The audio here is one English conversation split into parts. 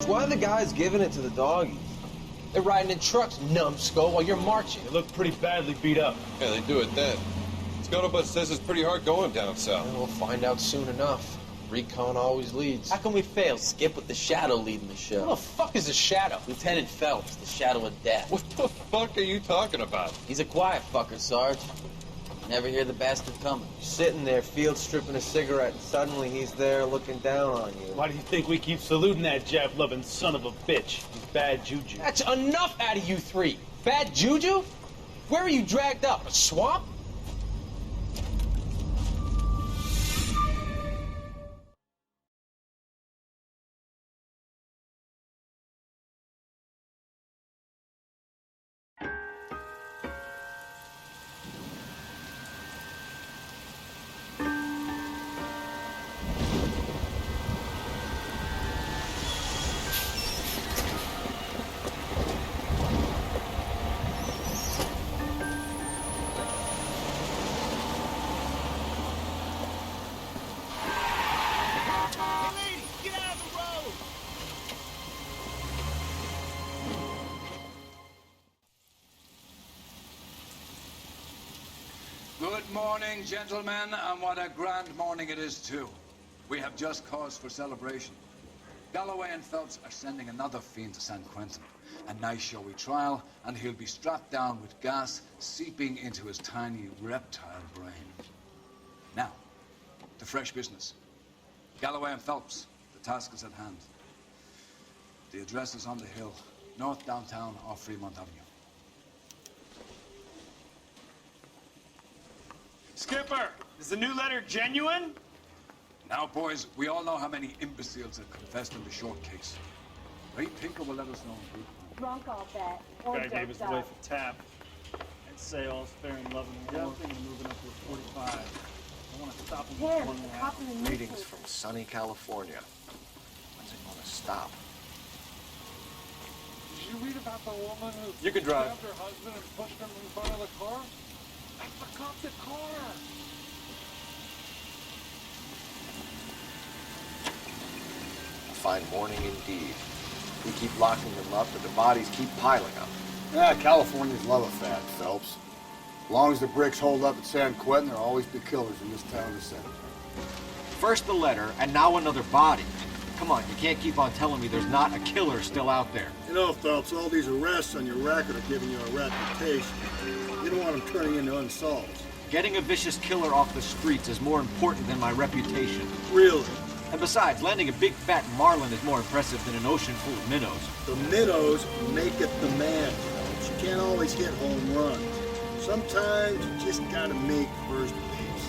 Why are the guys giving it to the doggies? They're riding in trucks, numbskull, while you're marching. They look pretty badly beat up. Yeah, they do it then. Scuttlebutt says it's pretty hard going down south. Well, we'll find out soon enough. Recon always leads. How can we fail? Skip with the Shadow leading the show. Who the fuck is a Shadow? Lieutenant Phelps, the Shadow of Death. What the fuck are you talking about? He's a quiet fucker, Sarge. Never hear the bastard coming. You're sitting there, field stripping a cigarette, and suddenly he's there looking down on you. Why do you think we keep saluting that Jap-loving son of a bitch? He's bad juju. That's enough out of you three. Bad juju? Where are you dragged up? A swamp? Good morning, gentlemen, and what a grand morning it is, too. We have just cause for celebration. Galloway and Phelps are sending another fiend to San Quentin. A nice showy trial, and he'll be strapped down with gas seeping into his tiny reptile brain. Now, to fresh business. Galloway and Phelps, the task is at hand. The address is on the hill, north downtown off Fremont Avenue. Skipper, is the new letter genuine? Now, boys, we all know how many imbeciles have confessed in the short case. Ray Pinker will let us know in due time. Drunk, I'll bet. Or Guy gave us doped away up. for tap. I'd say all's fair in love and war. I'm moving up to a 45. I want to stop him with Tim, one the more. cop in the Greetings newspaper. from sunny California. When's it gonna stop? Did you read about the woman who You can drive. stabbed her husband and pushed him in front of the car? That's the cop's car. A fine morning indeed. We keep locking them up, but the bodies keep piling up. Yeah, Californians love a fad, Phelps. As long as the bricks hold up at San Quentin, there'll always be killers in this town and cemetery. First the letter, and now another body. Come on, you can't keep on telling me there's not a killer still out there. You know, Phelps, all these arrests on your record are giving you a reputation. You don't want them turning into unsolved. Getting a vicious killer off the streets is more important than my reputation. Really? And besides, landing a big fat marlin is more impressive than an ocean full of minnows. The minnows make it the man, Phelps. You can't always hit home runs. Sometimes you just gotta make first base.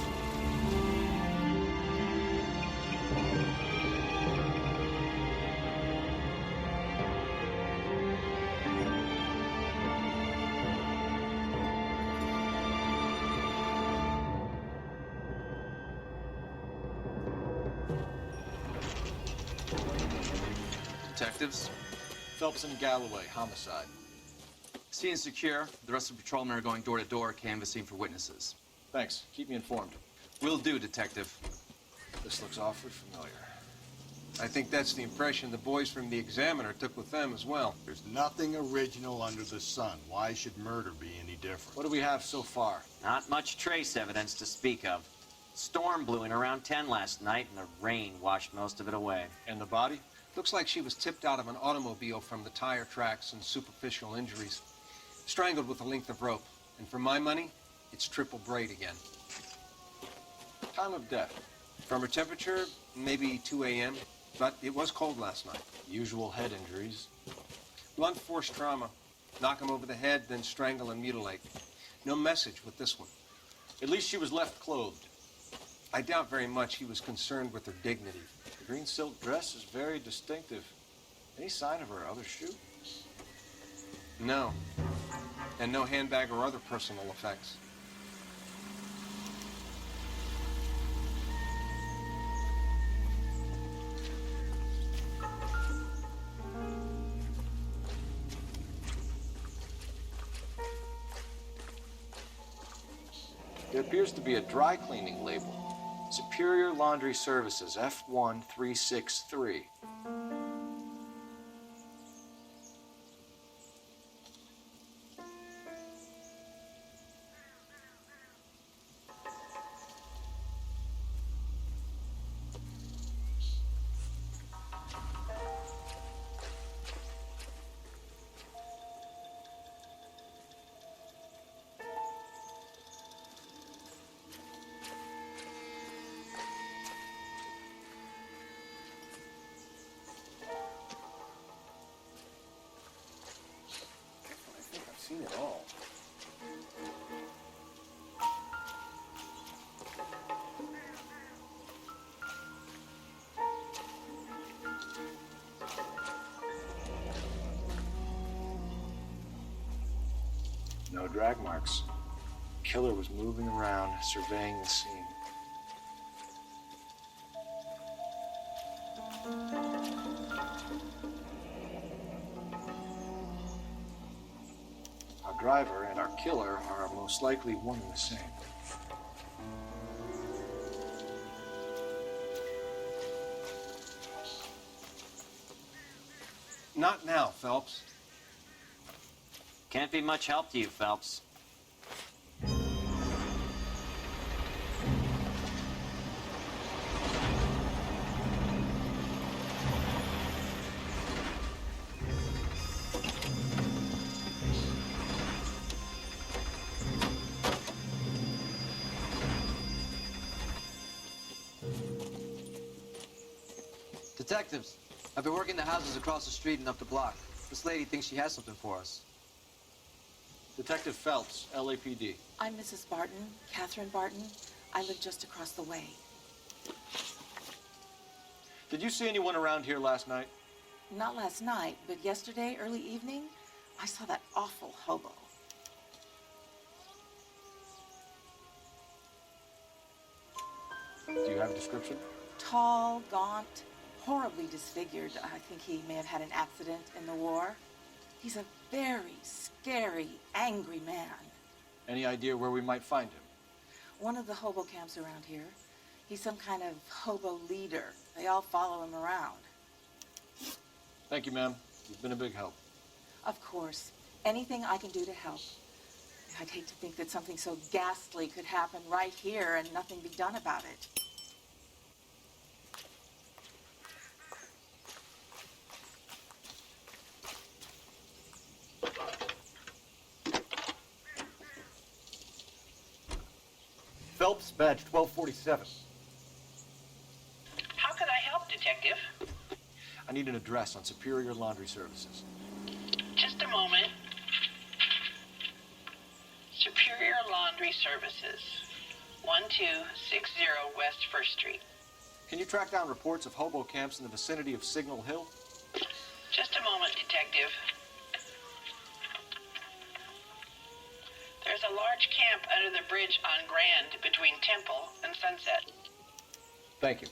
Detectives, Phelps and Galloway, homicide. scene is secure. The rest of the patrolmen are going door to door, canvassing for witnesses. Thanks. Keep me informed. Will do, Detective. This looks awfully familiar. I think that's the impression the boys from the Examiner took with them as well. There's nothing original under the sun. Why should murder be any different? What do we have so far? Not much trace evidence to speak of. Storm blew in around 10 last night, and the rain washed most of it away. And the body? Looks like she was tipped out of an automobile from the tire tracks and superficial injuries. Strangled with a length of rope. And for my money, it's triple braid again. Time of death? From her temperature, maybe 2 a.m., but it was cold last night. Usual head injuries. Blunt force trauma. Knock him over the head, then strangle and mutilate. No message with this one. At least she was left clothed. I doubt very much he was concerned with her dignity. The green silk dress is very distinctive. Any sign of her other shoe? No. And no handbag or other personal effects. There appears to be a dry cleaning label. Superior Laundry Services, F1363. seen it all. No drag marks. Killer was moving around, surveying the scene. Our driver and our killer are most likely one and the same. Not now, Phelps. Can't be much help to you, Phelps. Detectives, I've been working the houses across the street and up the block. This lady thinks she has something for us. Detective Phelps, LAPD. I'm Mrs. Barton, Catherine Barton. I live just across the way. Did you see anyone around here last night? Not last night, but yesterday, early evening, I saw that awful hobo. Do you have a description? Tall, gaunt, horribly disfigured. I think he may have had an accident in the war. He's a very scary, angry man. Any idea where we might find him? One of the hobo camps around here. He's some kind of hobo leader. They all follow him around. Thank you, ma'am. You've been a big help. Of course. Anything I can do to help. I'd hate to think that something so ghastly could happen right here and nothing be done about it. Phelps, badge 1247. How can I help, Detective? I need an address on Superior Laundry Services. Just a moment. Superior Laundry Services, 1260 West 1st Street. Can you track down reports of hobo camps in the vicinity of Signal Hill? Just a moment, Detective. There's a large camp under the bridge on Grand between Temple and Sunset. Thank you.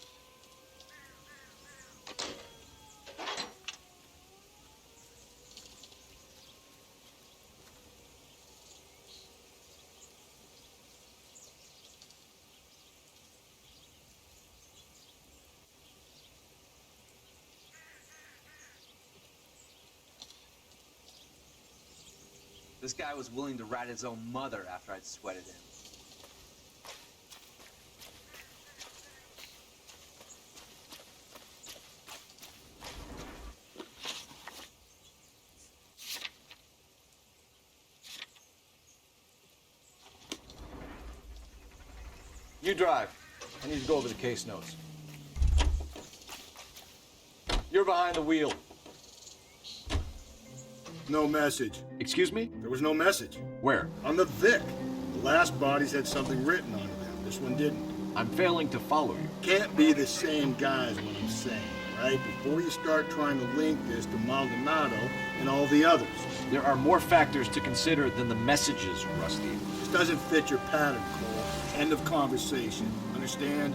This guy was willing to rat his own mother after I'd sweated him. You drive. I need to go over the case notes. You're behind the wheel. No message. Excuse me? There was no message. Where? On the Vic. The last bodies had something written on them. This one didn't. I'm failing to follow you. Can't be the same guy is what I'm saying, right? Before you start trying to link this to Maldonado and all the others. There are more factors to consider than the messages, Rusty. This doesn't fit your pattern, Cole. End of conversation. Understand?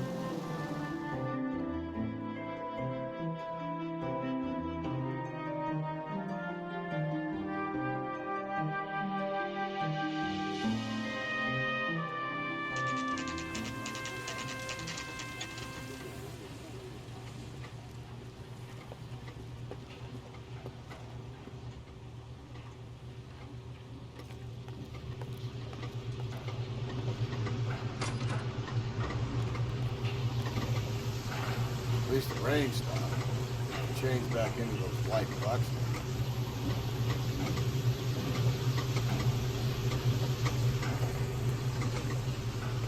At least the rain stopped. Changed back into those white bucks.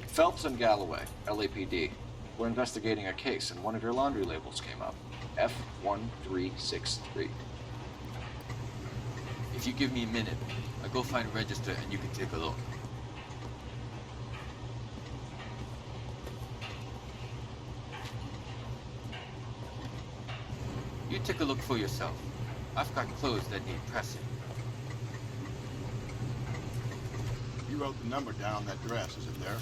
Phelps and Galloway, LAPD. We're investigating a case, and one of your laundry labels came up. F1363. If you give me a minute, I'll go find a register and you can take a look. You take a look for yourself. I've got clothes that need pressing. You wrote the number down on that dress, is it there?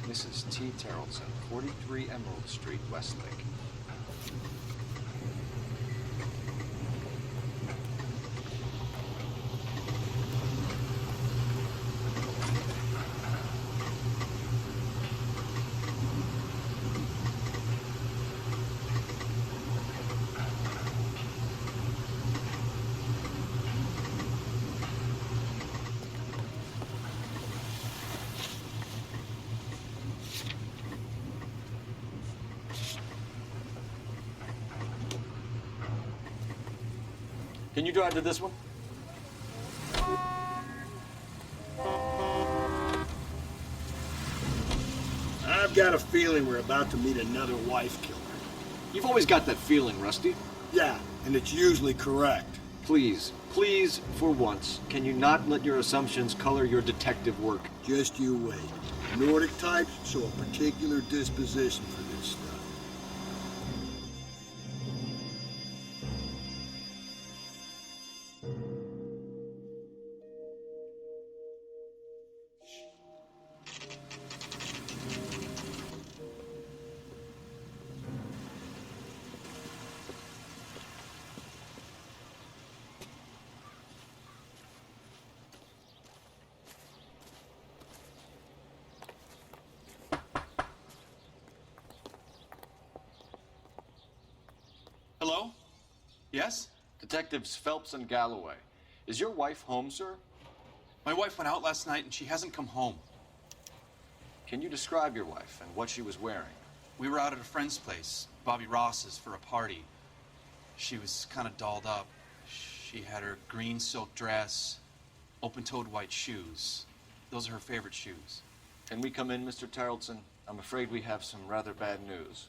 Mrs. T. Terrellson, 43 Emerald Street, Westlake. Can you drive to this one? I've got a feeling we're about to meet another wife killer. You've always got that feeling, Rusty. Yeah, and it's usually correct. Please, please, for once, can you not let your assumptions color your detective work? Just you wait. Nordic types show a particular disposition for this stuff. Hello? Yes? Detectives Phelps and Galloway. Is your wife home, sir? My wife went out last night and she hasn't come home. Can you describe your wife and what she was wearing? We were out at a friend's place, Bobby Ross's, for a party. She was kind of dolled up. She had her green silk dress, open-toed white shoes. Those are her favorite shoes. Can we come in, Mr. Tarleton? I'm afraid we have some rather bad news.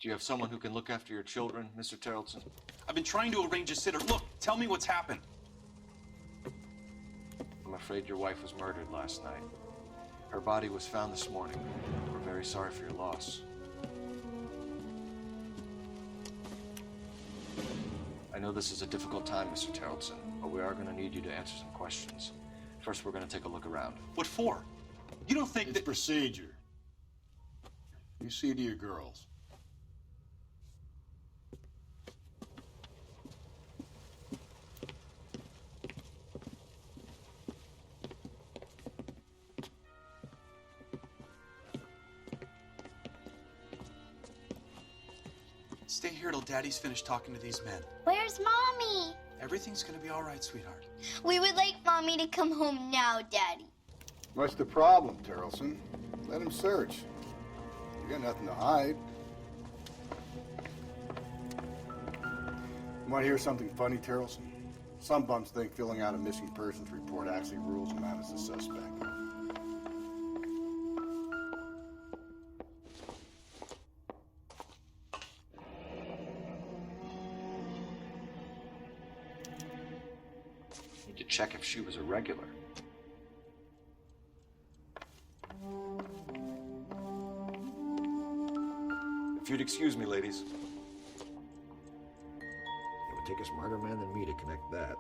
Do you have someone who can look after your children, Mr. Tarleton? I've been trying to arrange a sitter. Look, tell me what's happened. I'm afraid your wife was murdered last night. Her body was found this morning. We're very sorry for your loss. I know this is a difficult time, Mr. Tarleton, but we are going to need you to answer some questions. First, we're going to take a look around. What for? You don't think It's that... procedure. You see to your girls. Stay here till Daddy's finished talking to these men. Where's Mommy? Everything's gonna be all right, sweetheart. We would like Mommy to come home now, Daddy. What's the problem, Terrelson? Let him search. You got nothing to hide. You want to hear something funny, Terrelson? Some bums think filling out a missing persons report actually rules them out as a suspect. Need to check if she was a regular. If you'd excuse me, ladies. It would take a smarter man than me to connect that.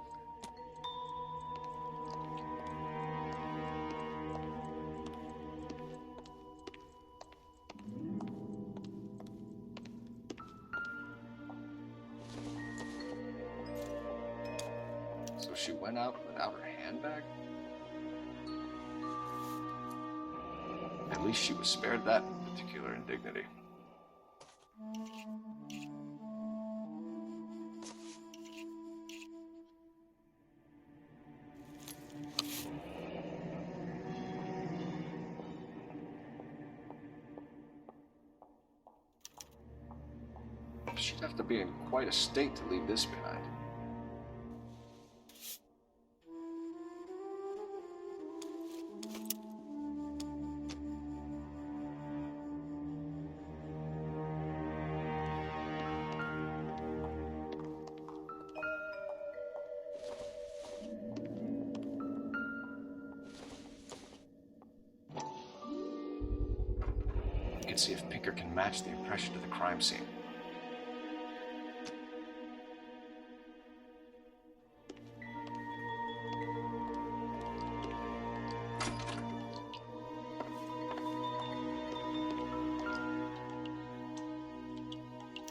So she went out without her handbag? At least she was spared that particular indignity. She'd have to be in quite a state to leave this behind. See if Pinker can match the impression to the crime scene.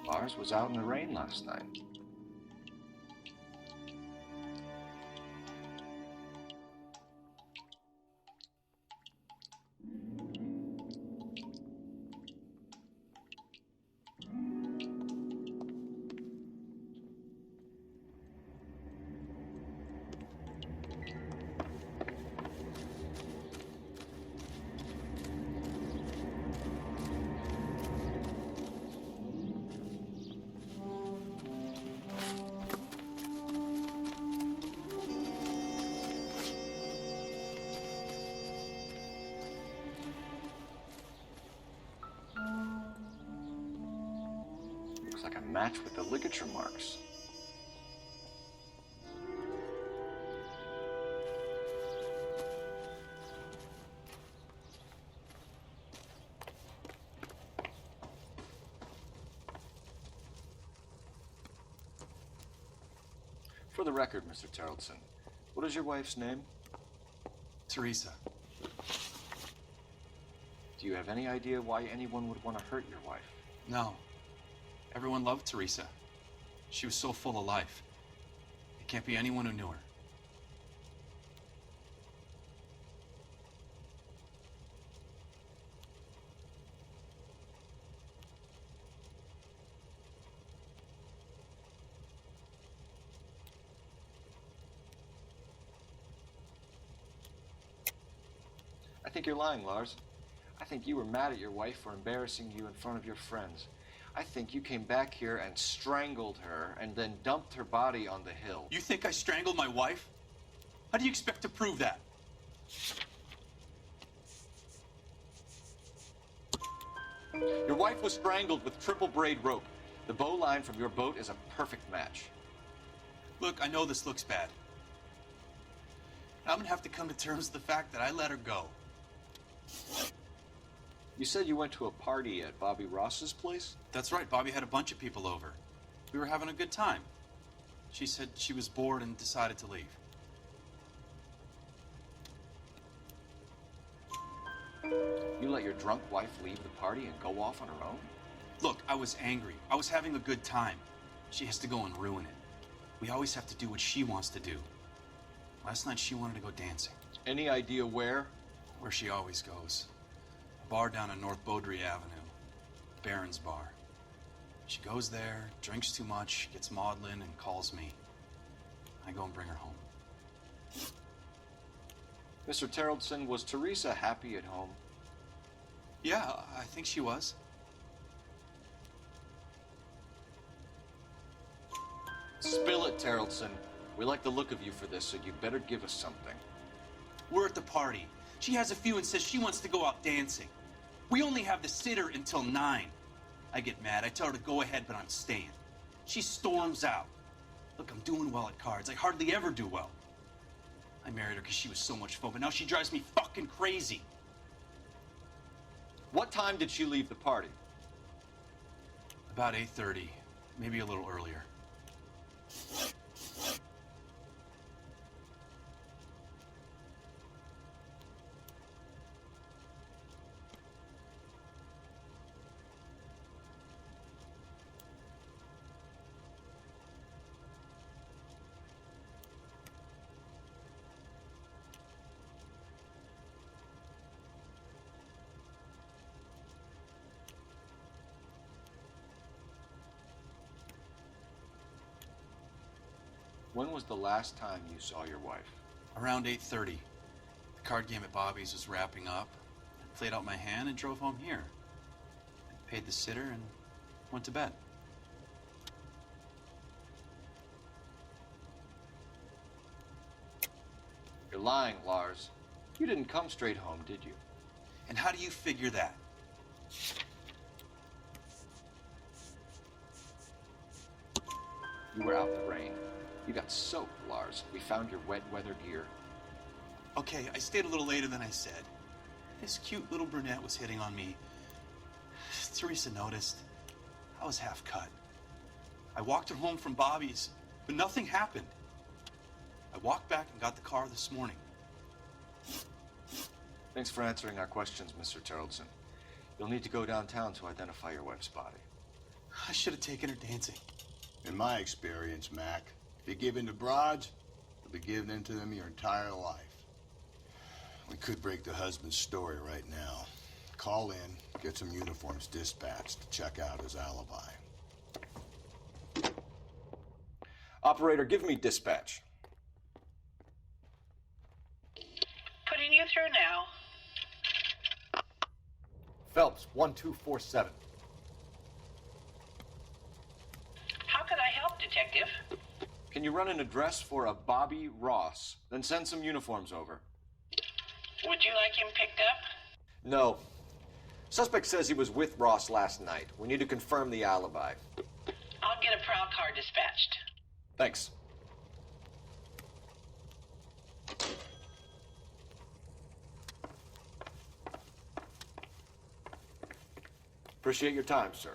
Lars was out in the rain last night. Like a match with the ligature marks. For the record, Mr. Terrellson, what is your wife's name? Teresa. Do you have any idea why anyone would want to hurt your wife? No. Everyone loved Teresa. She was so full of life. It can't be anyone who knew her. I think you're lying, Lars. I think you were mad at your wife for embarrassing you in front of your friends. I think you came back here and strangled her and then dumped her body on the hill. You think I strangled my wife? How do you expect to prove that? Your wife was strangled with triple braid rope. The bow line from your boat is a perfect match. Look, I know this looks bad. I'm gonna have to come to terms with the fact that I let her go. You said you went to a party at Bobby Ross's place? That's right. Bobby had a bunch of people over. We were having a good time. She said she was bored and decided to leave. You let your drunk wife leave the party and go off on her own? Look, I was angry. I was having a good time. She has to go and ruin it. We always have to do what she wants to do. Last night she wanted to go dancing. Any idea where? Where she always goes. Bar down on North Beaudry Avenue, Baron's Bar. She goes there, drinks too much, gets maudlin, and calls me. I go and bring her home. Mr. Terrellson, was Teresa happy at home? Yeah, I think she was. Spill it, Terrellson. We like the look of you for this, so you better give us something. We're at the party. She has a few and says she wants to go out dancing. We only have the sitter until 9. I get mad. I tell her to go ahead, but I'm staying. She storms out. Look, I'm doing well at cards. I hardly ever do well. I married her because she was so much fun, but now she drives me fucking crazy. What time did she leave the party? About 8:30, maybe a little earlier. When was the last time you saw your wife? Around 8:30. The card game at Bobby's was wrapping up. I played out my hand and drove home here. I paid the sitter and went to bed. You're lying, Lars. You didn't come straight home, did you? And how do you figure that? You were out in the rain. You got soaked, Lars. We found your wet weather gear. Okay, I stayed a little later than I said. This cute little brunette was hitting on me. Teresa noticed. I was half cut. I walked her home from Bobby's, but nothing happened. I walked back and got the car this morning. Thanks for answering our questions, Mr. Terrelson. You'll need to go downtown to identify your wife's body. I should have taken her dancing. In my experience, Mac, if you give in to broads, you'll be giving in to them your entire life. We could break the husband's story right now. Call in, get some uniforms dispatched to check out his alibi. Operator, give me dispatch. Putting you through now. Phelps, 1247. How can I help, Detective? Can you run an address for a Bobby Ross? Then send some uniforms over. Would you like him picked up? No. Suspect says he was with Ross last night. We need to confirm the alibi. I'll get a prowl car dispatched. Thanks. Appreciate your time, sir.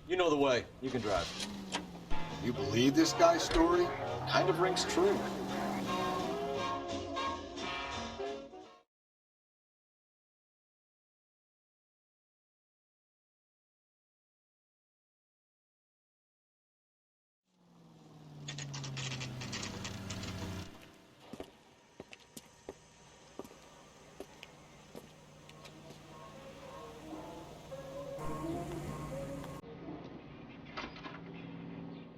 You know the way. You can drive. You believe this guy's story? Kind of rings true.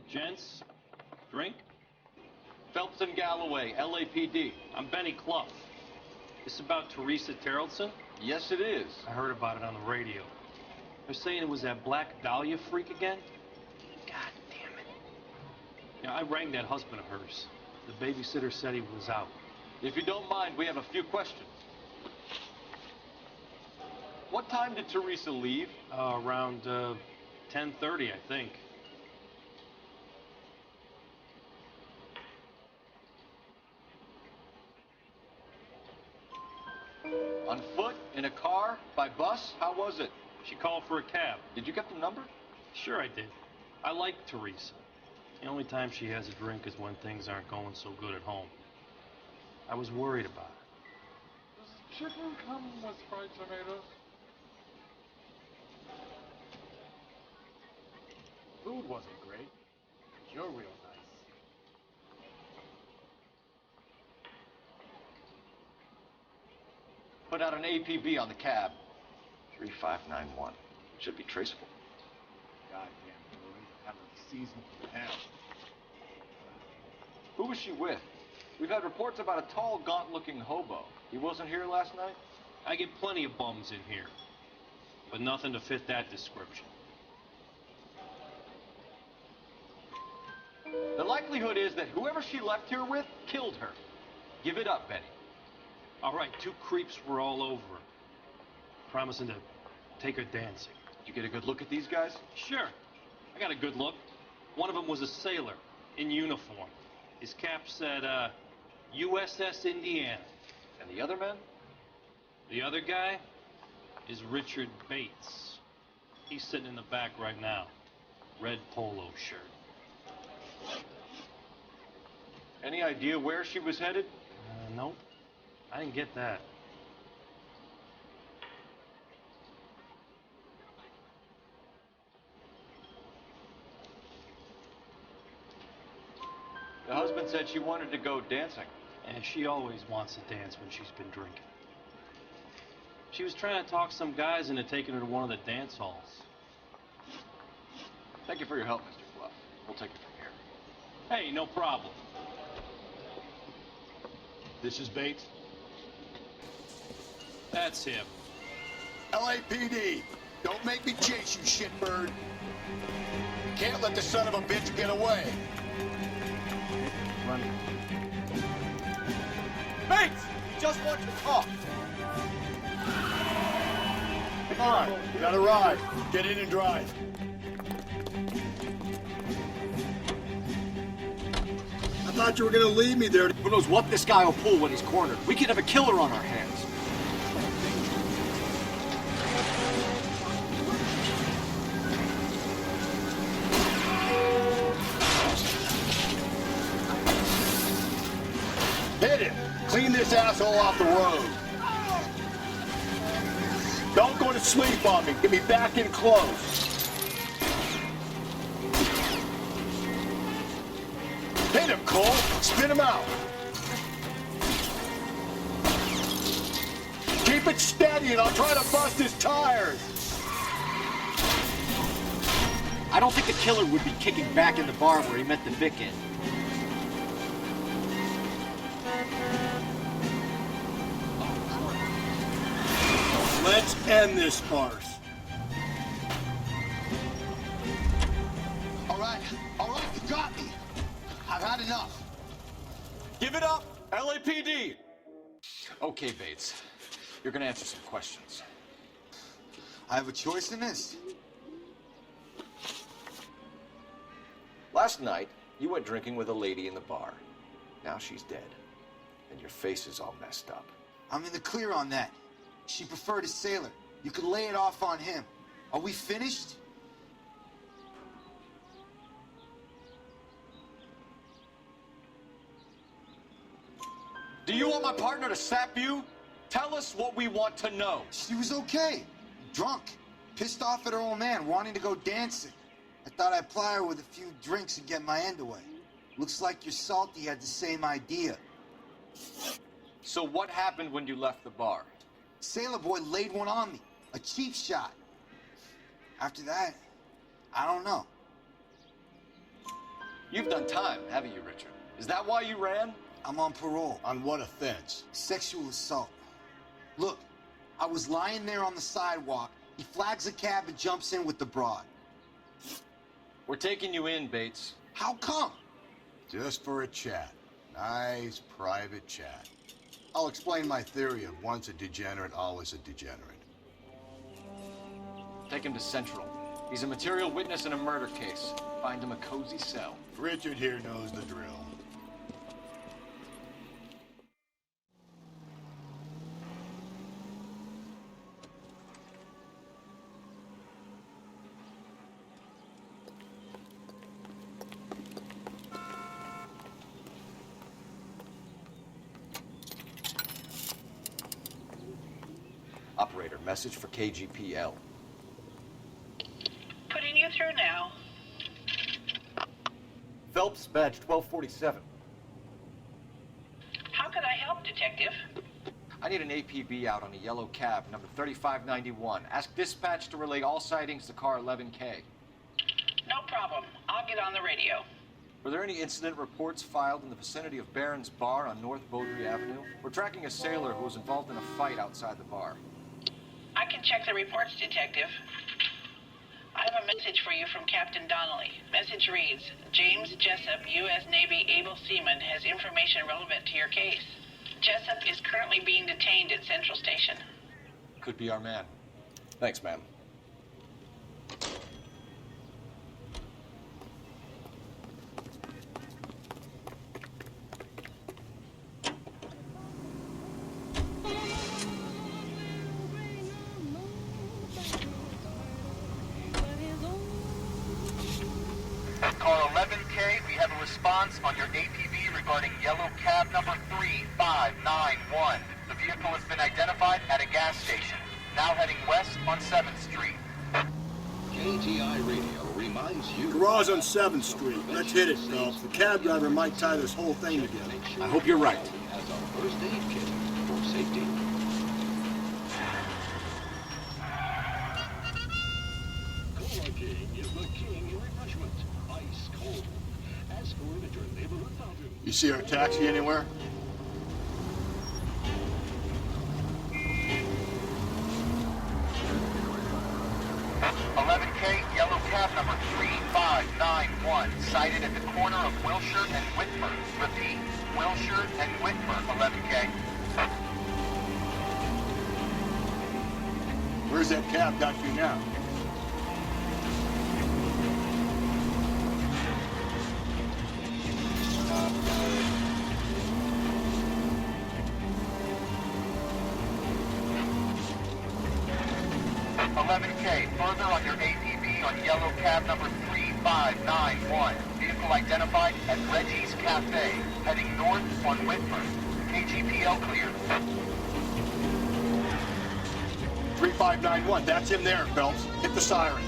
Gents, drink? Phelps and Galloway, LAPD. I'm Benny Clough. This about Teresa Terrelson? Yes, it is. I heard about it on the radio. They're saying it was that Black Dahlia freak again? God damn it. Yeah, I rang that husband of hers. The babysitter said he was out. If you don't mind, we have a few questions. What time did Teresa leave? Around 10:30, I think. On foot? In a car? By bus? How was it? She called for a cab. Did you get the number? Sure I did. I like Teresa. The only time she has a drink is when things aren't going so good at home. I was worried about her. Does chicken come with fried tomatoes? Food wasn't great. But you're real nice. Put out an APB on the cab. 3591. Should be traceable. Goddamn Billy. Having a season for hell. Who was she with? We've had reports about a tall, gaunt-looking hobo. He wasn't here last night? I get plenty of bums in here, but nothing to fit that description. The likelihood is that whoever she left here with killed her. Give it up, Benny. All right, 2 creeps were all over her, promising to take her dancing. Did you get a good look at these guys? Sure. I got a good look. One of them was a sailor in uniform. His cap said, USS Indiana. And the other man? The other guy is Richard Bates. He's sitting in the back right now. Red polo shirt. Any idea where she was headed? Nope. I didn't get that. The husband said she wanted to go dancing. And she always wants to dance when she's been drinking. She was trying to talk some guys into taking her to one of the dance halls. Thank you for your help, Mr. Fluff. We'll take it from here. Hey, no problem. This is Bates. That's him. LAPD, don't make me chase you, shitbird. Can't let the son of a bitch get away. Run. Bates! He just wants to talk. Come on, we got a ride. Get in and drive. I thought you were gonna leave me there. Who knows what this guy will pull when he's cornered? We could have a killer on our hands. Hit him! Clean this asshole off the road. Don't go to sleep on me. Get me back in close. Hit him, Cole. Spin him out. Keep it steady and I'll try to bust his tires. I don't think the killer would be kicking back in the bar where he met the Vic in. Let's end this farce. All right, you got me. I've had enough. Give it up, LAPD! Okay, Bates. You're gonna answer some questions. I have a choice in this. Last night, you went drinking with a lady in the bar. Now she's dead. And your face is all messed up. I'm in the clear on that. She preferred a sailor. You could lay it off on him. Are we finished? Do you want my partner to sap you? Tell us what we want to know. She was okay. Drunk. Pissed off at her old man, wanting to go dancing. I thought I'd ply her with a few drinks and get my end away. Looks like your salty had the same idea. So what happened when you left the bar? Sailor boy laid one on me. A cheap shot. After that, I don't know. You've done time, haven't you, Richard? Is that why you ran? I'm on parole. On what offense? Sexual assault. Look, I was lying there on the sidewalk. He flags a cab and jumps in with the broad. We're taking you in, Bates. How come? Just for a chat. Nice private chat. I'll explain my theory of once a degenerate, always a degenerate. Take him to Central. He's a material witness in a murder case. Find him a cozy cell. Richard here knows the drill. Operator, message for KGPL. Putting you through now. Phelps, badge 1247. How could I help, Detective? I need an APB out on a yellow cab, number 3591. Ask dispatch to relay all sightings to car 11K. No problem. I'll get on the radio. Were there any incident reports filed in the vicinity of Barron's Bar on North Beaudry Avenue? We're tracking a sailor who was involved in a fight outside the bar. I can check the reports, Detective. I have a message for you from Captain Donnelly. Message reads, James Jessup, U.S. Navy able seaman, has information relevant to your case. Jessup is currently being detained at Central Station. Could be our man. Thanks, ma'am. Car 11K, we have a response on your APB regarding yellow cab number 3591. The vehicle has been identified at a gas station. Now heading west on 7th Street. KTI Radio reminds you... Garage on 7th Street. Let's hit it, Phelps. The cab driver might tie this whole thing together. I hope you're right. ...has our first aid kit for safety. Cola King is the king in refreshment. Ice cold. Ask for it at your neighborhood fountain. You see our taxi anywhere? sighted at the corner of Wilshire and Whitmer. Repeat, Wilshire and Whitmer, 11K. Where's that cab got you now? Further on your APB on yellow cab number 3591. Vehicle identified at Reggie's Cafe, heading north on Whitford. KGPL clear. 3591, that's him there, Phelps. Hit the siren.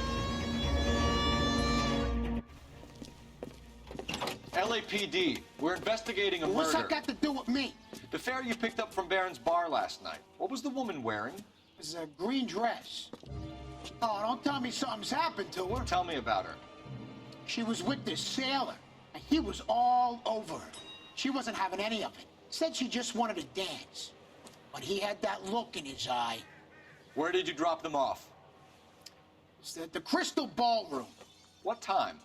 LAPD, we're investigating a murder. What's that got to do with me? The fare you picked up from Barron's bar last night. What was the woman wearing? It was a green dress. Oh, don't tell me something's happened to her. Tell me about her. She was with this sailor, and he was all over her. She wasn't having any of it. Said she just wanted to dance. But he had that look in his eye. Where did you drop them off? It's at the Crystal Ballroom. What time?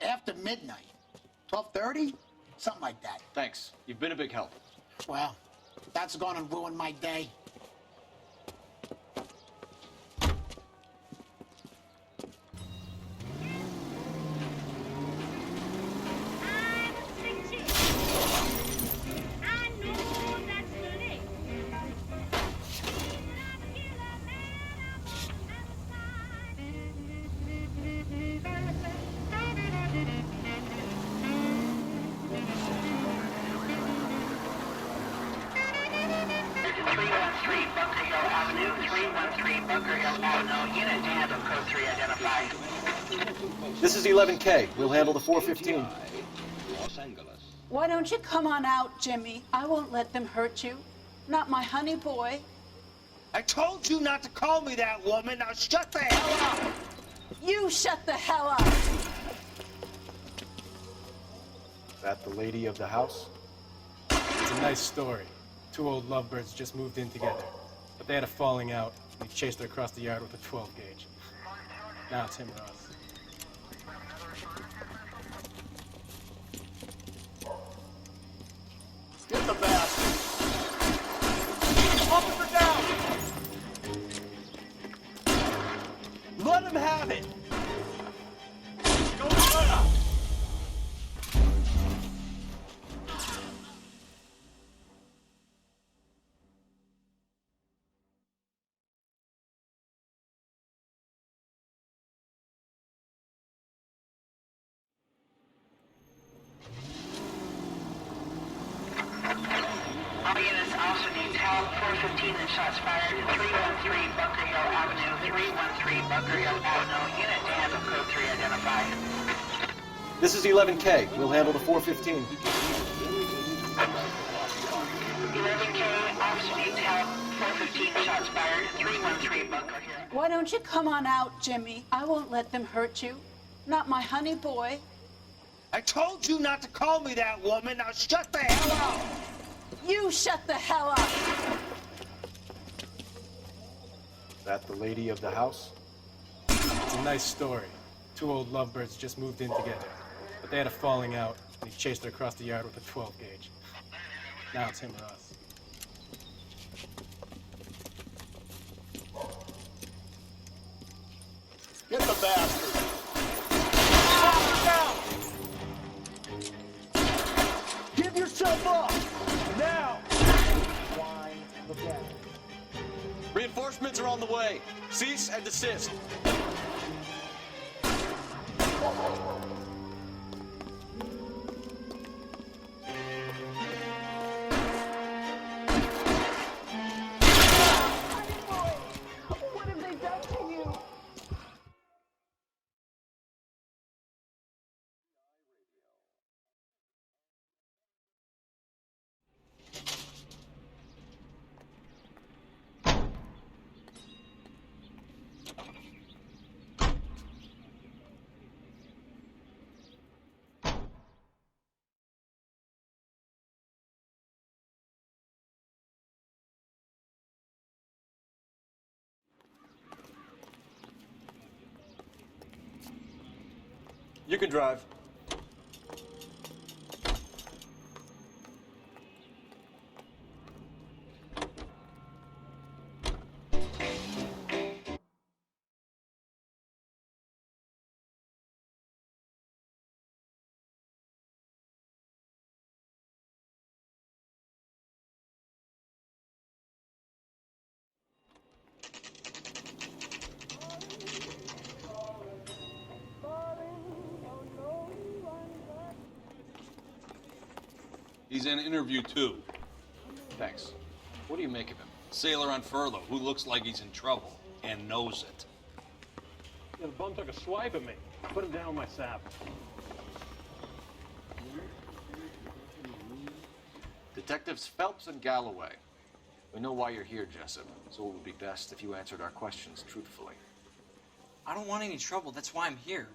After midnight. 12:30? Something like that. Thanks. You've been a big help. Well, that's gonna ruin my day. This is 11K. We'll handle the 415. Why don't you come on out, Jimmy? I won't let them hurt you. Not my honey boy. I told you not to call me that, woman. Now shut the hell up. You shut the hell up. Is that the lady of the house? It's a nice story. Two old lovebirds just moved in together. But they had a falling out, and he chased her across the yard with a 12 gauge. Now it's him or us. Get the bastard! Officer down! Let him have it! Go up! All units also need help. 415 and shots fired. 313 Bunker Hill Avenue. 313 Bunker Hill Avenue. Unit to handle code 3 identified. This is 11K. We'll handle the 415. 11K, officer needs help. 415 shots fired. 313 Bunker Hill. Why don't you come on out, Jimmy? I won't let them hurt you. Not my honey boy. I told you not to call me that, woman. Now shut the hell up. You shut the hell up. Is that the lady of the house? It's a nice story. Two old lovebirds just moved in together. But they had a falling out, and he chased her across the yard with a 12 gauge. Now it's him or us. Get the bastard! Give yourself up! Now! Why? Look at it. Reinforcements are on the way. Cease and desist. What have they done to you? You can drive. He's in interview 2. Thanks. What do you make of him? Sailor on furlough who looks like he's in trouble and knows it. Yeah, the bum took a swipe at me. Put him down with my sap. Detectives Phelps and Galloway. We know why you're here, Jessup, so it would be best if you answered our questions truthfully. I don't want any trouble. That's why I'm here.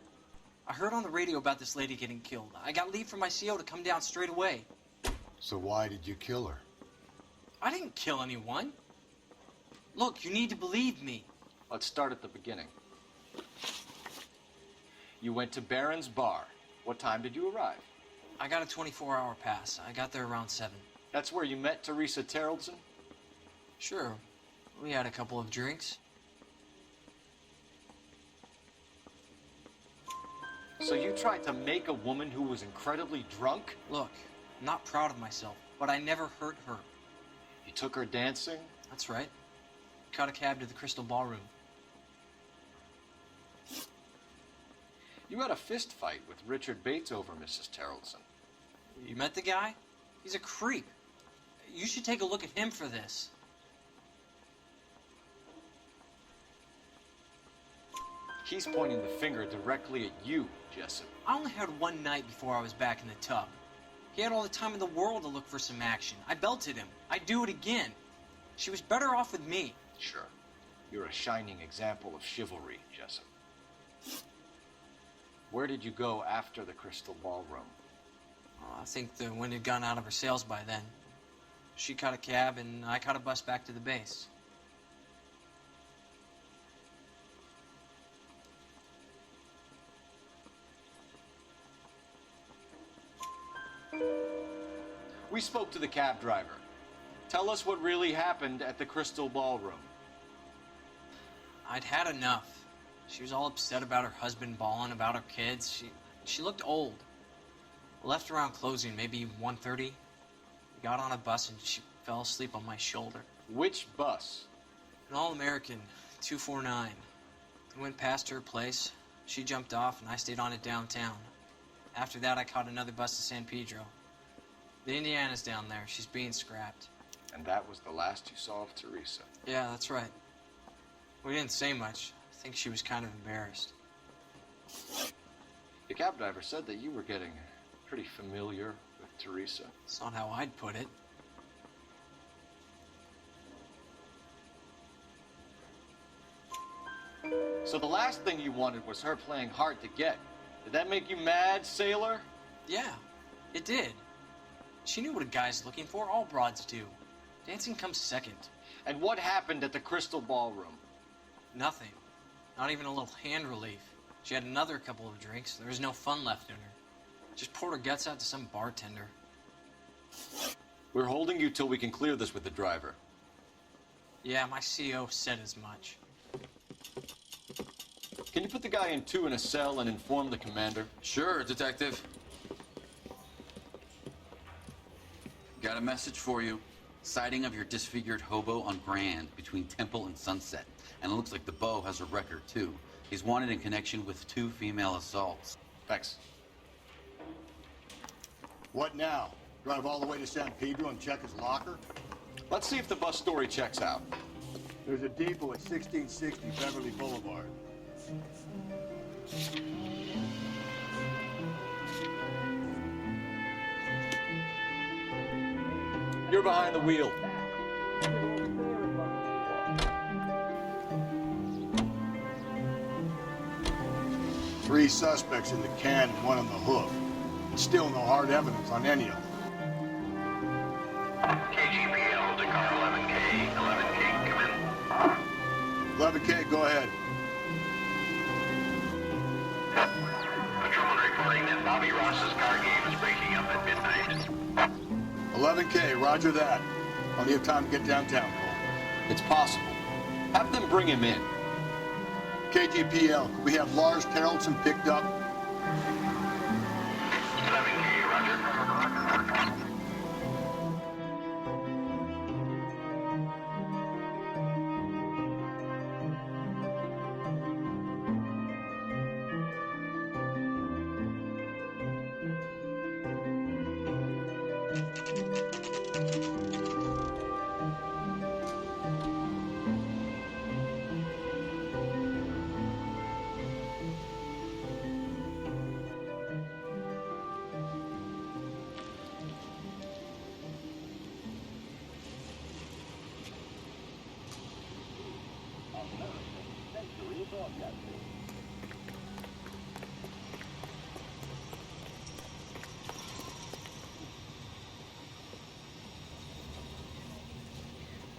I heard on the radio about this lady getting killed. I got leave from my CO to come down straight away. So why did you kill her? I didn't kill anyone. Look, you need to believe me. Let's start at the beginning. You went to Barron's Bar. What time did you arrive? I got a 24-hour pass. I got there around 7. That's where you met Teresa Terrellson? Sure. We had a couple of drinks. So you tried to make a woman who was incredibly drunk? Look, I'm not proud of myself, but I never hurt her. You took her dancing? That's right. Caught a cab to the Crystal Ballroom. You had a fist fight with Richard Bates over Mrs. Terrellson. You met the guy? He's a creep. You should take a look at him for this. He's pointing the finger directly at you, Jessup. I only had one night before I was back in the tub. He had all the time in the world to look for some action. I belted him. I'd do it again. She was better off with me. Sure. You're a shining example of chivalry, Jessup. Where did you go after the Crystal Ballroom? I think the wind had gone out of her sails by then. She caught a cab, and I caught a bus back to the base. We spoke to the cab driver. Tell us what really happened at the Crystal Ballroom. I'd had enough. She was all upset about her husband bawling about her kids. She looked old. Left around closing, maybe 1:30. We got on a bus and she fell asleep on my shoulder. Which bus? An All-American, 249. We went past her place. She jumped off and I stayed on it downtown. After that, I caught another bus to San Pedro. The Indiana's down there. She's being scrapped. And that was the last you saw of Teresa? Yeah, that's right. We didn't say much. I think she was kind of embarrassed. The cab driver said that you were getting pretty familiar with Teresa. It's not how I'd put it. So the last thing you wanted was her playing hard to get. Did that make you mad, sailor? Yeah, it did. She knew what a guy's looking for. All broads do. Dancing comes second. And what happened at the Crystal Ballroom? Nothing. Not even a little hand relief. She had another couple of drinks. There was no fun left in her. Just poured her guts out to some bartender. We're holding you till we can clear this with the driver. Yeah, my CO said as much. Can you put the guy in 2 in a cell and inform the commander? Sure, Detective. Got a message for you. Sighting of your disfigured hobo on Grand between Temple and Sunset. And it looks like the Beau has a record, too. He's wanted in connection with 2 female assaults. Thanks. What now? Drive all the way to San Pedro and check his locker? Let's see if the bus story checks out. There's a depot at 1660 Beverly Boulevard. You're behind the wheel. Three suspects in the can and one on the hook. Still no hard evidence on any of them. KGPL to car 11K. 11K, come in. 11K, go ahead. Patrolman Ross's car game is breaking up at midnight. 11K, roger that. Plenty of time to get downtown, Cole. It's possible. Have them bring him in. KGPL, could we have Lars Carrollson picked up? 11K, roger.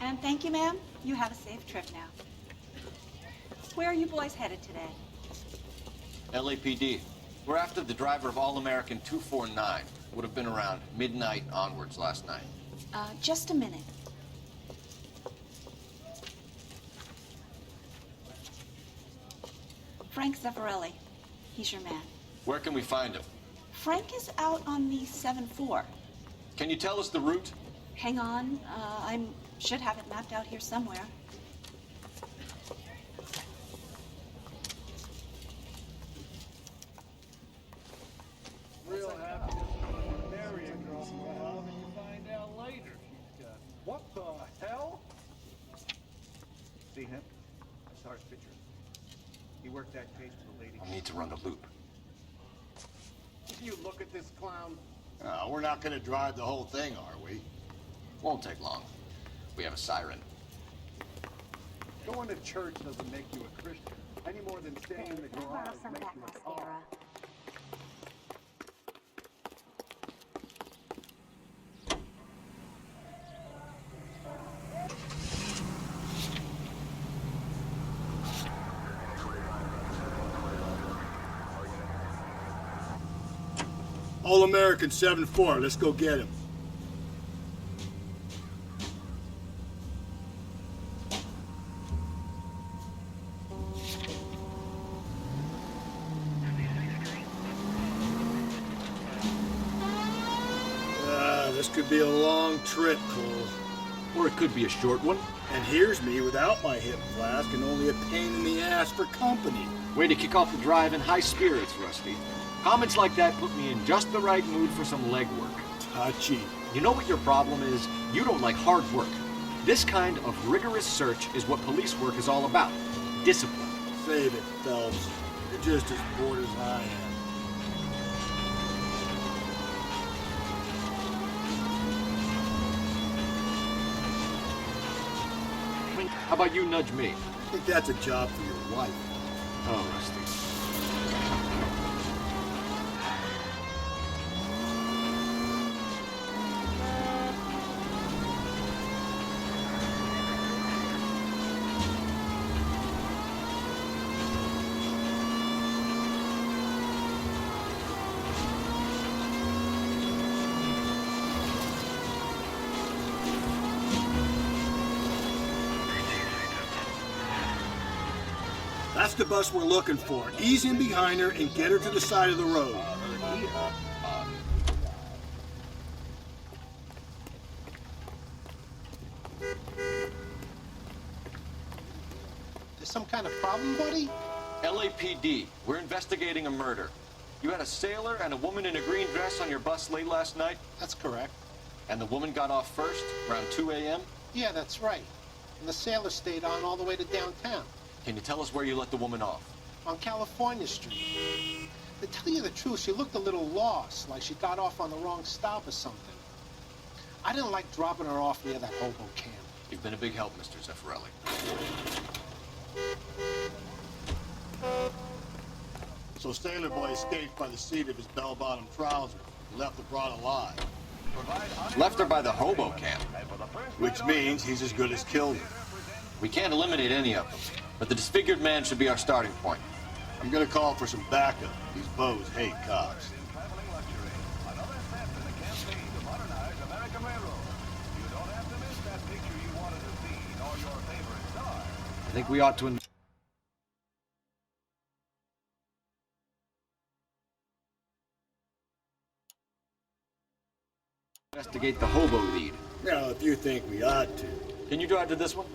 And thank you, ma'am. You have a safe trip now. Where are you boys headed today? LAPD. We're after the driver of All-American 249. Would have been around midnight onwards last night. Just a minute. Frank Zeffirelli. He's your man. Where can we find him? Frank is out on the 7-4. Can you tell us the route? Hang on. I should have it mapped out here somewhere. Real happy to marry a girl you love, and you find out later she's got... What the hell? See him? I saw his picture. He worked that case for the lady. I need to run the loop. You look at this clown. We're not going to drive the whole thing, are we? Won't take long. We have a siren. Going to church doesn't make you a Christian, any more than staying in the garage makes you a car. All-American 7-4, let's go get him. This could be a long trip, Cole. Or it could be a short one. And here's me without my hip flask and only a pain in the ass for company. Way to kick off the drive in high spirits, Rusty. Comments like that put me in just the right mood for some legwork. Touchy. You know what your problem is? You don't like hard work. This kind of rigorous search is what police work is all about. Discipline. Save it, Phelps. You're just as bored as I am. How about you nudge me? I think that's a job for your wife. Oh, Rusty. That's the bus we're looking for. Ease in behind her and get her to the side of the road. There's some kind of problem, buddy? LAPD, we're investigating a murder. You had a sailor and a woman in a green dress on your bus late last night? That's correct. And the woman got off first, around 2 a.m.? Yeah, that's right. And the sailor stayed on all the way to downtown. Can you tell us where you let the woman off? On California Street. To tell you the truth, she looked a little lost, like she got off on the wrong stop or something. I didn't like dropping her off near that hobo camp. You've been a big help, Mr. Zeffirelli. So Sailor Boy escaped by the seat of his bell-bottom trousers. He left the broad alive. Left her by the hobo camp. Which means he's as good as killed her. We can't eliminate any of them, but the disfigured man should be our starting point. I'm gonna call for some backup. These bows hate cops. think we ought to investigate the hobo lead. Now, if you think we ought to. Can you drive to this one?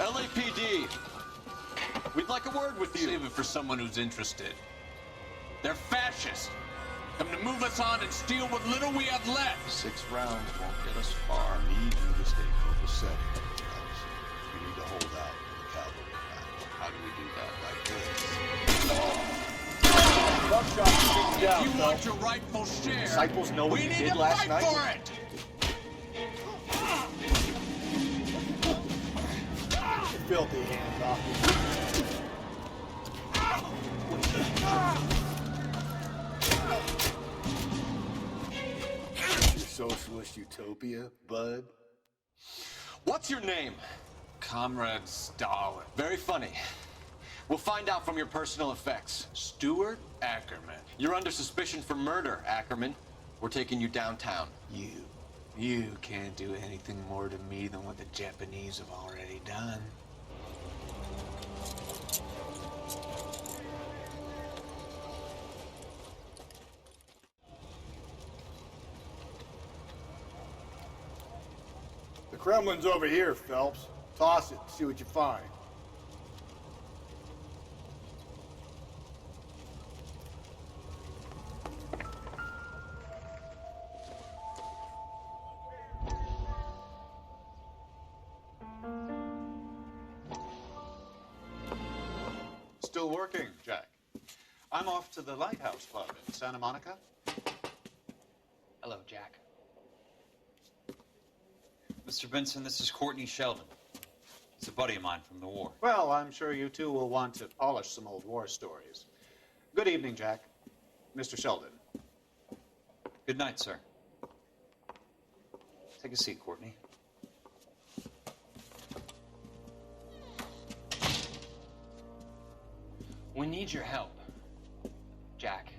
LAPD, we'd like a word with you. Save it for someone who's interested. They're fascists. Come to move us on and steal what little we have left. 6 rounds won't get us far. I need you to stay copacetic. We need to hold out for the cavalry battle. How do we do that? Like this. If you want your rightful share, Disciples know what we you need did to last fight night? for it. Filthy hands off your socialist utopia, bud. What's your name? Comrade Stalin. Very funny. We'll find out from your personal effects. Stuart Ackerman. You're under suspicion for murder, Ackerman. We're taking you downtown. You can't do anything more to me than what the Japanese have already done. The Kremlin's over here, Phelps. Toss it, see what you find. Still working, Jack. I'm off to the Lighthouse Club in Santa Monica. Hello, Jack. Mr. Benson, this is Courtney Sheldon. He's a buddy of mine from the war. Well, I'm sure you two will want to polish some old war stories. Good evening, Jack. Mr. Sheldon. Good night, sir. Take a seat, Courtney. We need your help, Jack.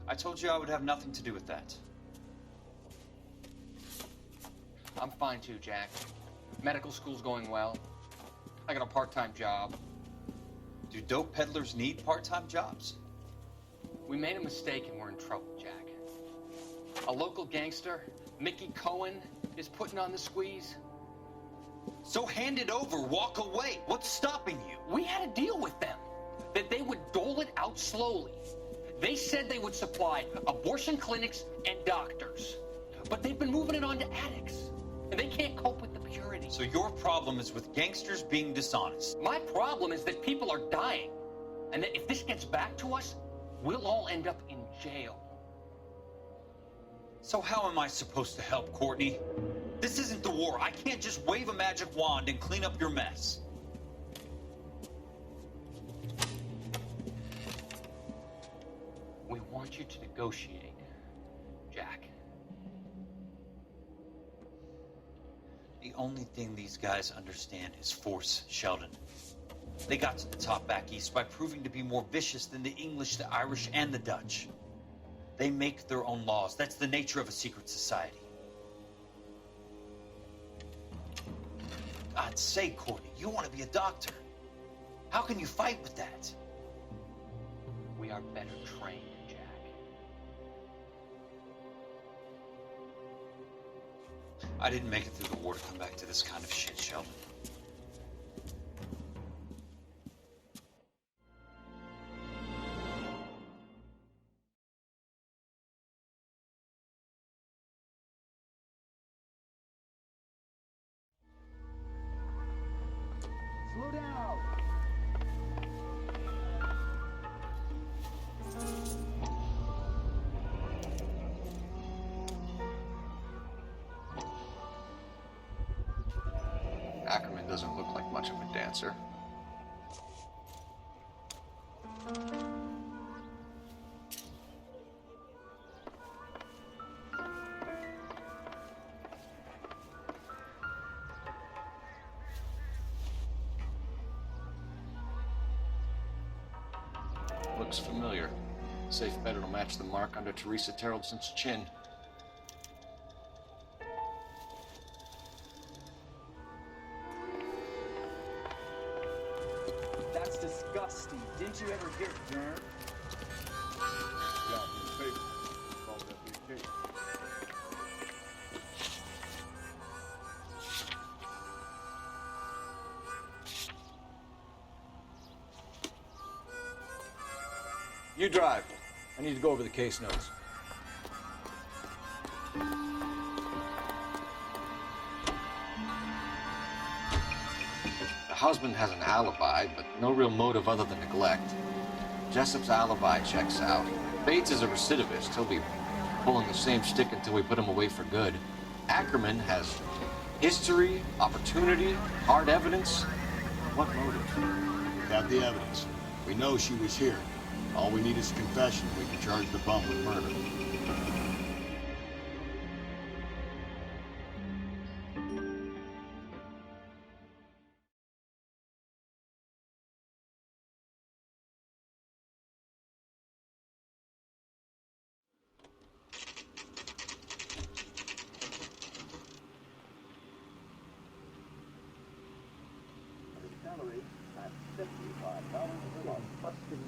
I told you I would have nothing to do with that. I'm fine too, Jack. Medical school's going well. I got a part-time job. Do dope peddlers need part-time jobs? We made a mistake and we're in trouble, Jack. A local gangster, Mickey Cohen, is putting on the squeeze. So hand it over, walk away. What's stopping you? We had a deal with them that they would dole it out slowly. They said they would supply abortion clinics and doctors, but they've been moving it on to addicts, and they can't cope with the purity. So your problem is with gangsters being dishonest? My problem is that people are dying, and that if this gets back to us, we'll all end up in jail. So how am I supposed to help, Courtney? This isn't the war. I can't just wave a magic wand and clean up your mess. We want you to negotiate, Jack. The only thing these guys understand is force, Sheldon. They got to the top back east by proving to be more vicious than the English, the Irish, and the Dutch. They make their own laws. That's the nature of a secret society. God's sake, Courtney, you want to be a doctor. How can you fight with that? We are better trained, Jack. I didn't make it through the war to come back to this kind of shit, Sheldon. Slow down. much of a dancer. Looks familiar. Safe bet it'll match the mark under Teresa Terrelson's chin. That's disgusting. Didn't you ever get burned? Yeah, from the paper. Called that big case. You drive. I need to go over the case notes. The husband has an alibi, but no real motive other than neglect. Jessup's alibi checks out. Bates is a recidivist. He'll be pulling the same stick until we put him away for good. Ackerman has history, opportunity, hard evidence. What motive? We have the evidence. We know she was here. All we need is a confession. We can charge the bum with murder.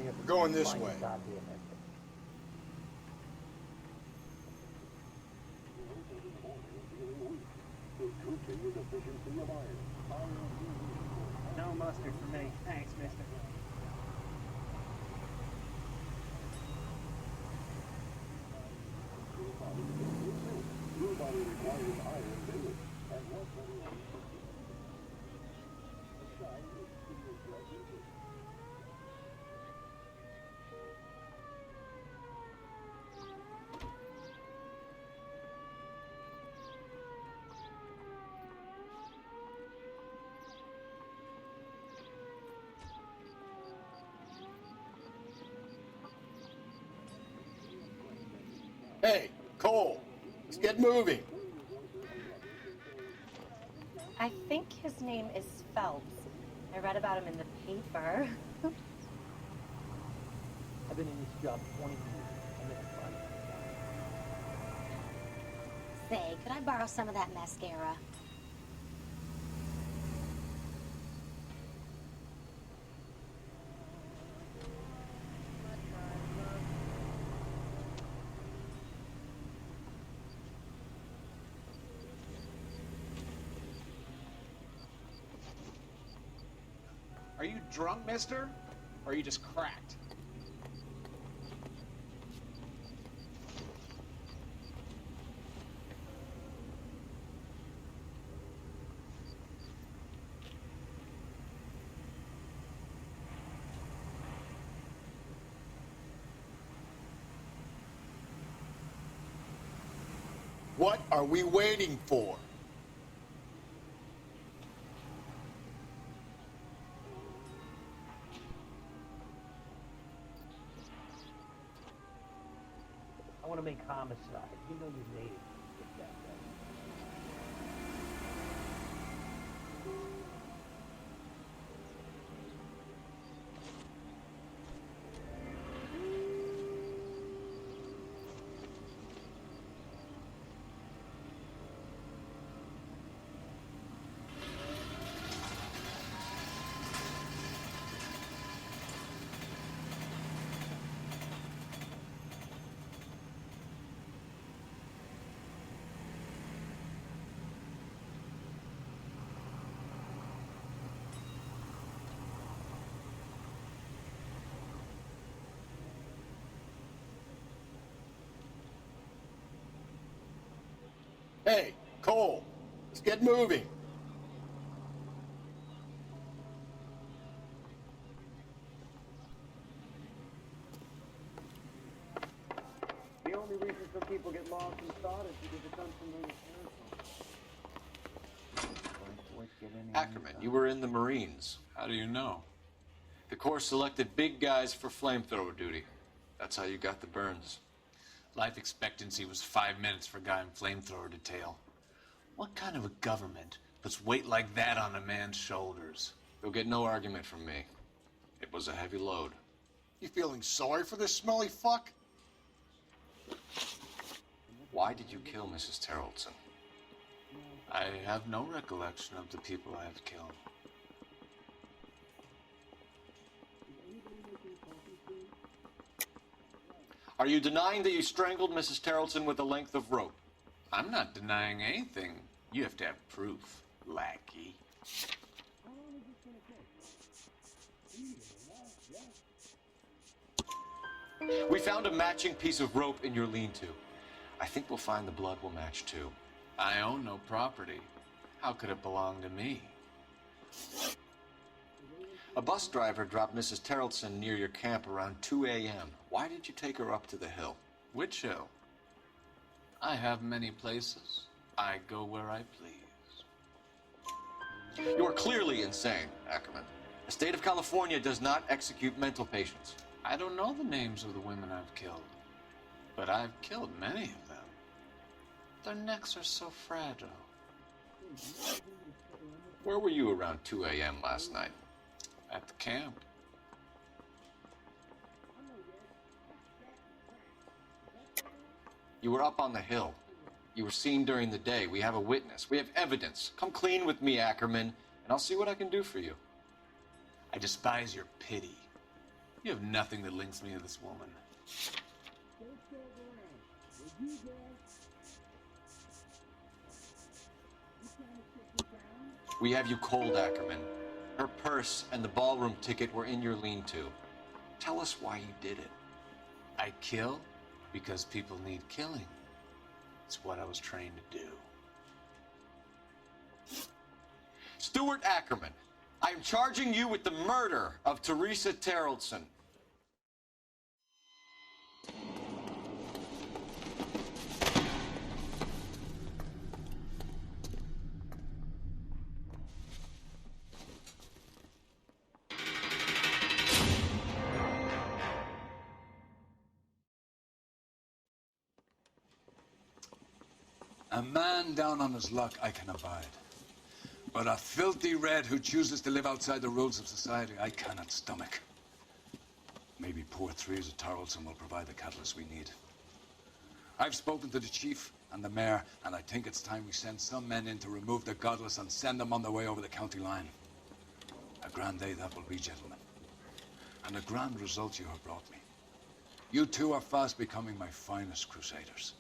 We're going this way. No mustard for me. Thanks, mister. Hey, Cole, let's get moving. I think his name is Phelps. I read about him in the paper. I've been in this job 20 years. I never find it. Say, could I borrow some of that mascara? Are you drunk, mister? Or are you just cracked? What are we waiting for? I want to make homicide. You know your name. Get that right. Hey, Cole, let's get moving. The only reason some people get lost in thought is because it's unfamiliar territory. Ackerman, you were in the Marines. How do you know? The Corps selected big guys for flamethrower duty. That's how you got the burns. Life expectancy was 5 minutes for a guy in flamethrower detail. What kind of a government puts weight like that on a man's shoulders? You'll get no argument from me. It was a heavy load. You feeling sorry for this smelly fuck? Why did you kill Mrs. Terrellson? I have no recollection of the people I have killed. Are you denying that you strangled Mrs. Terrellson with a length of rope? I'm not denying anything. You have to have proof, lackey. We found a matching piece of rope in your lean-to. I think we'll find the blood will match too. I own no property. How could it belong to me? A bus driver dropped Mrs. Terrellson near your camp around 2 a.m. Why did you take her up to the hill? Which hill? I have many places. I go where I please. You are clearly insane, Ackerman. The state of California does not execute mental patients. I don't know the names of the women I've killed, but I've killed many of them. Their necks are so fragile. Where were you around 2 a.m. last night? At the camp. You were up on the hill. You were seen during the day. We have a witness. We have evidence. Come clean with me, Ackerman, and I'll see what I can do for you. I despise your pity. You have nothing that links me to this woman. We have you cold, Ackerman. Her purse and the ballroom ticket were in your lean-to. Tell us why you did it. I kill because people need killing. It's what I was trained to do. Stuart Ackerman, I am charging you with the murder of Teresa Terrellson. A man down on his luck I can abide. But a filthy red who chooses to live outside the rules of society, I cannot stomach. Maybe poor Teresa Terrellson will provide the catalyst we need. I've spoken to the chief and the mayor, and I think it's time we send some men in to remove the godless and send them on their way over the county line. A grand day that will be, gentlemen. And a grand result you have brought me. You two are fast becoming my finest crusaders.